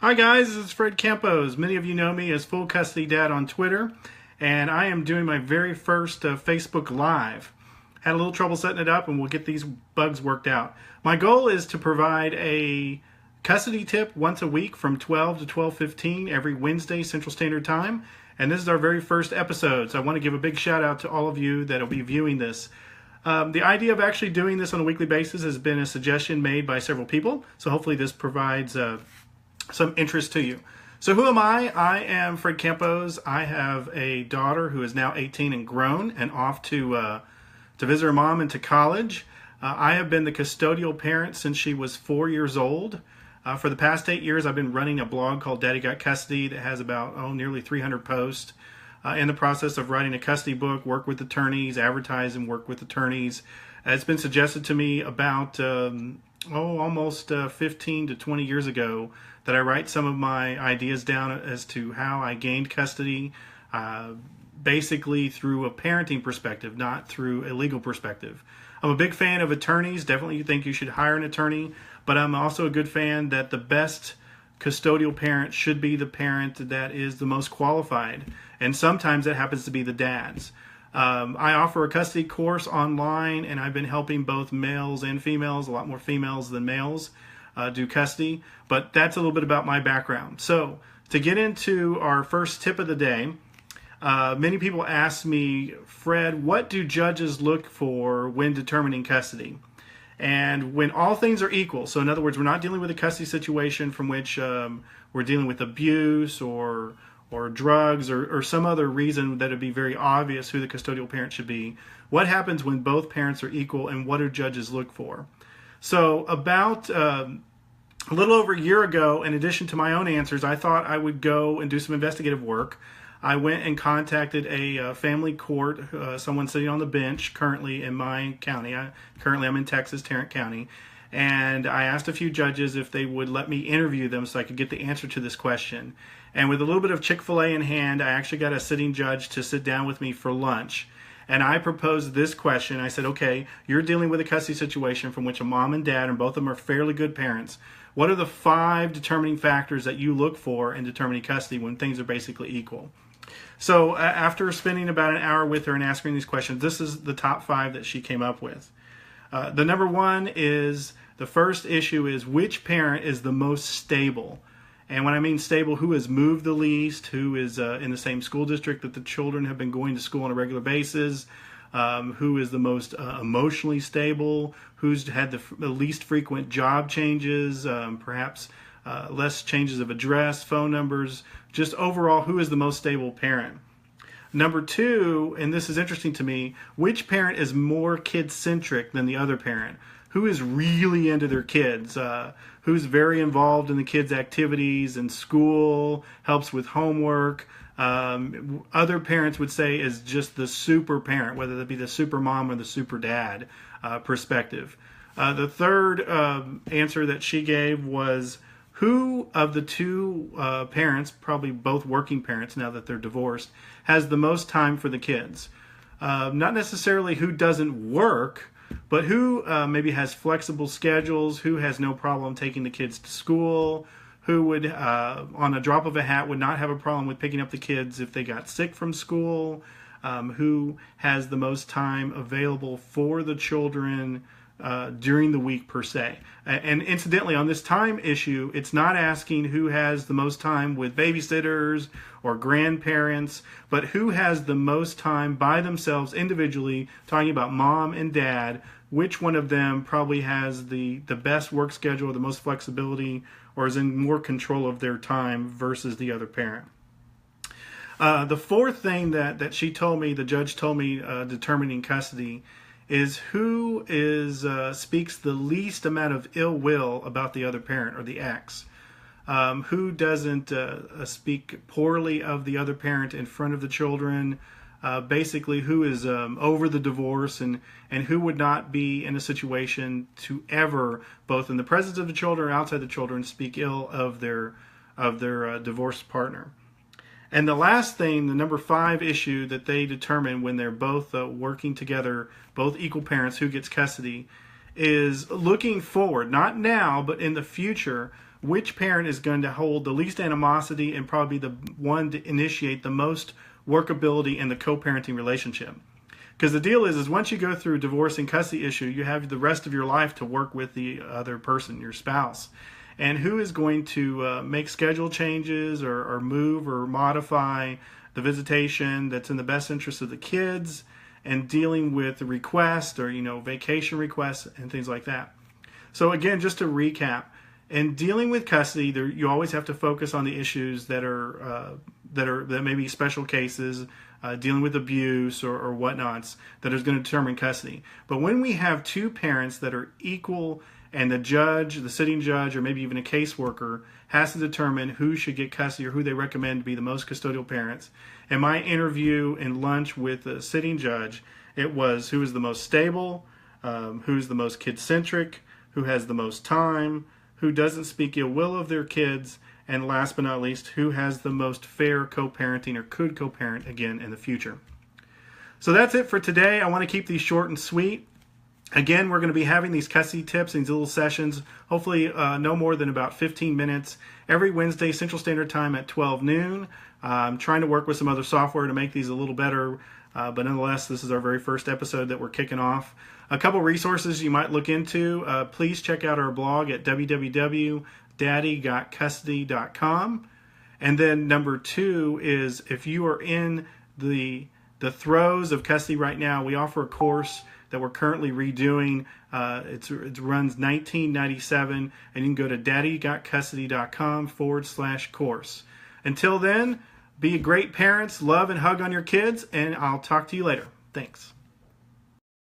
Hi guys, this is Fred Campos. Many of you know me as Full Custody Dad on Twitter, and I am doing my very first Facebook Live. Had a little trouble setting it up, and we'll get these bugs worked out. My goal is to provide a custody tip once a week from 12 to 12:15 every Wednesday Central Standard Time, and this is our very first episode, so I want to give a big shout out to all of you that will be viewing this. The idea of actually doing this on a weekly basis has been a suggestion made by several people, so hopefully this provides some interest to you. So who am I? I am Fred Campos. I have a daughter who is now 18 and grown and off to visit her mom and to college. I have been the custodial parent since she was 4 years old. For the past 8 years, I've been running a blog called Daddy Got Custody that has about nearly 300 posts. In the process of writing a custody book, work with attorneys, advertise and work with attorneys. It's been suggested to me about almost 15 to 20 years ago that I write some of my ideas down as to how I gained custody, basically through a parenting perspective, not through a legal perspective. I'm a big fan of attorneys. Definitely think you should hire an attorney, but I'm also a good fan that the best custodial parent should be the parent that is the most qualified, and sometimes that happens to be the dads. I offer a custody course online, and I've been helping both males and females, a lot more females than males, do custody. But that's a little bit about my background. So to get into our first tip of the day, many people ask me, Fred, what do judges look for when determining custody? And when all things are equal, so in other words, we're not dealing with a custody situation from which we're dealing with abuse or drugs or some other reason that would be very obvious who the custodial parent should be. What happens when both parents are equal, and what do judges look for? So about a little over a year ago, in addition to my own answers, I thought I would go and do some investigative work. I went and contacted a family court, someone sitting on the bench currently in my county. Currently I'm in Texas, Tarrant County. And I asked a few judges if they would let me interview them so I could get the answer to this question. And with a little bit of Chick-fil-A in hand, I actually got a sitting judge to sit down with me for lunch. And I proposed this question. I said, okay, you're dealing with a custody situation from which a mom and dad, and both of them are fairly good parents. What are the 5 determining factors that you look for in determining custody when things are basically equal? So after spending about an hour with her and asking these questions, this is the top 5 that she came up with. The number 1 is, the first issue is which parent is the most stable. And when I mean stable, who has moved the least, who is in the same school district that the children have been going to school on a regular basis, who is the most emotionally stable, who's had the least frequent job changes, perhaps less changes of address, phone numbers, just overall, who is the most stable parent. Number 2, and this is interesting to me, which parent is more kid-centric than the other parent? Who is really into their kids? Who's very involved in the kids' activities and school, helps with homework? Other parents would say is just the super parent, whether that be the super mom or the super dad perspective. The third answer that she gave was, who of the 2 parents, probably both working parents now that they're divorced, has the most time for the kids? Not necessarily who doesn't work, but who maybe has flexible schedules, who has no problem taking the kids to school, who would, on a drop of a hat, would not have a problem with picking up the kids if they got sick from school, who has the most time available for the children during the week per se. And incidentally, on this time issue, it's not asking who has the most time with babysitters or grandparents, but who has the most time by themselves individually, talking about mom and dad, which one of them probably has the best work schedule, the most flexibility, or is in more control of their time versus the other parent. The fourth thing that she told me, the judge told me, determining custody, is who speaks the least amount of ill will about the other parent or the ex. Who doesn't speak poorly of the other parent in front of the children. Basically, who is over the divorce and who would not be in a situation to ever, both in the presence of the children or outside the children, speak ill of their divorced partner. And the last thing, the number 5 issue that they determine when they're both working together, both equal parents, who gets custody, is looking forward, not now, but in the future, which parent is going to hold the least animosity and probably the one to initiate the most workability in the co-parenting relationship. Because the deal is once you go through a divorce and custody issue, you have the rest of your life to work with the other person, your spouse. And who is going to make schedule changes or move or modify the visitation that's in the best interest of the kids, and dealing with the request or, vacation requests and things like that. So again, just to recap, in dealing with custody, you always have to focus on the issues that may be special cases, dealing with abuse or whatnots that is going to determine custody. But when we have two parents that are equal, and the judge, the sitting judge, or maybe even a caseworker has to determine who should get custody or who they recommend to be the most custodial parents. In my interview and lunch with the sitting judge, it was who is the most stable, who's the most kid-centric, who has the most time, who doesn't speak ill will of their kids, and last but not least, who has the most fair co-parenting or could co-parent again in the future. So that's it for today. I want to keep these short and sweet. Again, we're going to be having these custody tips, these little sessions, hopefully no more than about 15 minutes, every Wednesday Central Standard Time at 12 noon. I'm trying to work with some other software to make these a little better, but nonetheless, this is our very first episode that we're kicking off. A couple resources you might look into. Please check out our blog at www.daddygotcustody.com. And then number 2 is if you are in the throes of custody right now, we offer a course that we're currently redoing. It runs $19.97, and you can go to daddygotcustody.com/course. Until then, be great parents, love and hug on your kids, and I'll talk to you later. Thanks.